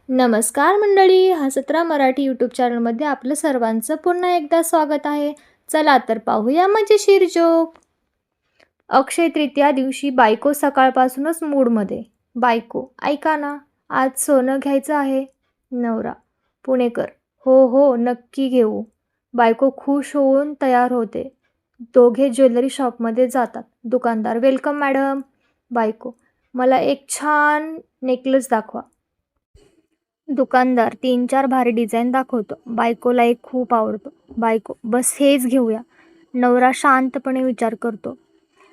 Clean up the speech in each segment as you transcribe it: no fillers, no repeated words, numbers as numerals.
नमस्कार मंडळी, हसतरा मराठी यूट्यूब चॅनलमध्ये आपलं सर्वांचं पुन्हा एकदा स्वागत आहे. चला तर पाहूया मजेशीर जोक. अक्षय तृतीया दिवशी बायको सकाळपासूनच मूडमध्ये. बायको, ऐका ना, आज सोनं घ्यायचं आहे. नवरा, पुणेकर, हो हो नक्की घेऊ. बायको खुश होऊन तयार होते. दोघे ज्वेलरी शॉपमध्ये जातात. दुकानदार, वेलकम मॅडम. बायको, मला एक छान नेकलेस दाखवा. दुकानदार 3-4 भारी डिझाईन दाखवतो. बायकोला एक खूप आवडतो. बायको, बस हेच घेऊया. नवरा शांतपणे विचार करतो.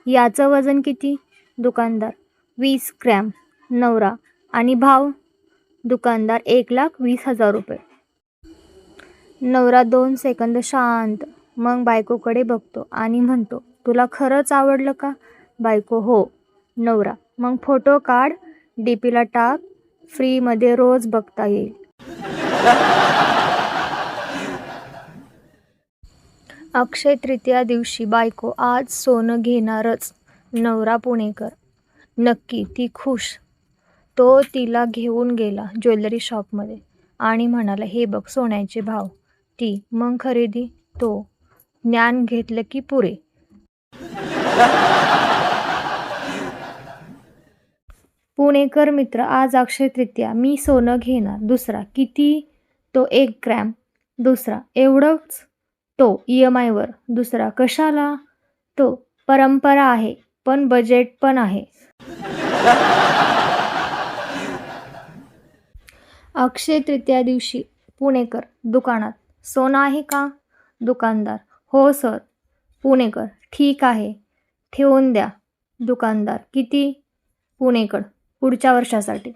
याचं वजन किती? दुकानदार, 20 ग्रॅम. नवरा, आणि भाव? दुकानदार, 1,20,000 रुपये. नवरा 2 सेकंद शांत, मग बायकोकडे बघतो आणि म्हणतो, तुला खरंच आवडलं का? बायको, हो. नवरा, मग फोटो काढ, डीपीला टाक, फ्रीमध्ये रोज बघता येईल. अक्षय तृतीया दिवशी बायको, आज सोनं घेणारच. नवरा, पुणेकर, नक्की. ती खुश. तो तिला घेऊन गेला ज्वेलरी शॉपमध्ये आणि म्हणाला, हे बघ सोन्याचे भाव. ती, मग खरेदी? तो, ज्ञान घेतलं की पुरे. पुणेकर मित्र, आज अक्षय तृतीया, मी सोनं घेणार. दुसरा, किती? तो, 1 ग्रॅम. दुसरा, एवढंच? तो, EMI वर. दुसरा, कशाला? तो, परंपरा आहे, पण बजेट पण आहे. अक्षय तृतीया दिवशी पुणेकर दुकानात, सोनं आहे का? दुकानदार, हो सर. पुणेकर, ठीक आहे, ठेवून द्या. दुकानदार, किती? पुणेकर, पुढच्या वर्षासाठी.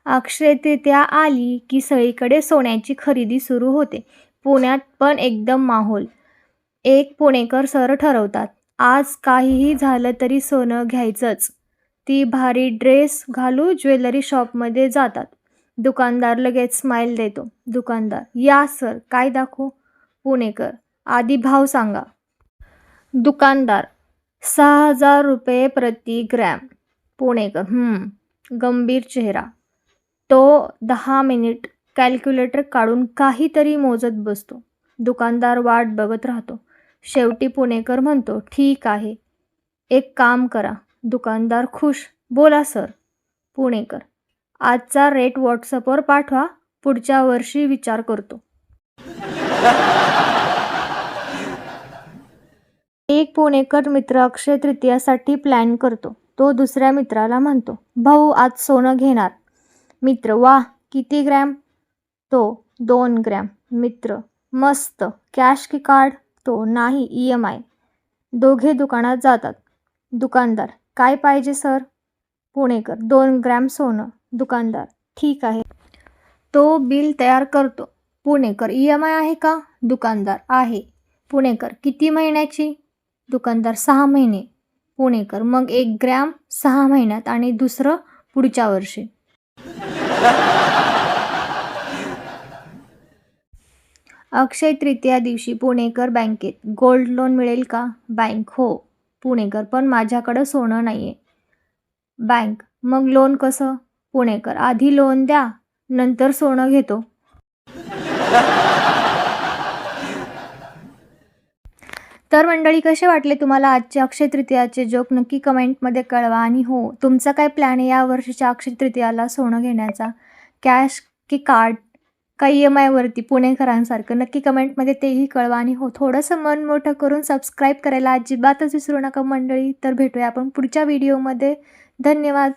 अक्षय तृतीया आली की सगळीकडे सोन्याची खरेदी सुरू होते. पुण्यात पण एकदम माहोल. एक पुणेकर सर ठरवतात, आज काहीही झालं तरी सोनं घ्यायचंच. ती भारी ड्रेस घालू ज्वेलरी शॉपमध्ये जातात. दुकानदार लगेच स्माईल देतो. दुकानदार, या सर, काय दाखवू? पुणेकर, आधी भाव सांगा. दुकानदार, 6,000 रुपये प्रति ग्रॅम. पुणेकर, गंभीर चेहरा. तो 10 मिनिट कॅल्क्युलेटर काढून काहीतरी मोजत बसतो. दुकानदार वाट बघत राहतो. शेवटी पुणेकर म्हणतो, ठीक आहे, एक काम करा. दुकानदार खुश, बोला सर. पुणेकर, आजचा रेट व्हॉट्सअपवर पाठवा, पुढच्या वर्षी विचार करतो. एक पुणेकर मित्र अक्षय तृतीयासाठी प्लॅन करतो. तो दुसऱ्या मित्राला म्हणतो, भाऊ, आज सोनं घेणार. मित्र, वाह, किती ग्रॅम? तो, 2 ग्रॅम. मित्र, मस्त. कॅश की कार्ड? तो, नाही, EMI. दोघे दुकानात जातात. दुकानदार, काय पाहिजे सर? पुणेकर, 2 ग्रॅम सोनं. दुकानदार, ठीक आहे. तो बिल तयार करतो. पुणेकर, EMI आहे का? दुकानदार, आहे. पुणेकर, किती महिन्याची? दुकानदार, 6 महिने. पुणेकर, मग 1 ग्रॅम 6 महिन्यात आणि दुसरं पुढच्या वर्षी. अक्षय तृतीया दिवशी पुणेकर बँकेत, गोल्ड लोन मिळेल का? बँक, हो. पुणेकर, पण माझ्याकडं सोनं नाहीये. बँक, मग लोन कसं? पुणेकर, आधी लोन द्या, नंतर सोनं घेतो. तर मंडळी, कसे वाटले तुम्हाला आजचे अक्षय तृतीयाचे जोक? नक्की कमेंटमध्ये कळवा. आणि हो, तुमचा काय प्लॅन आहे या वर्षीच्या अक्षय तृतीयाला सोनं घेण्याचा? कॅश की कार्ड? का EMI वरती पुणेकरांसारखं? नक्की कमेंटमध्ये तेही कळवा. आणि हो, थोडंसं मन मोठं करून सबस्क्राईब करायला अजिबातच विसरू नका मंडळी. तर भेटूया आपण पुढच्या व्हिडिओमध्ये. धन्यवाद.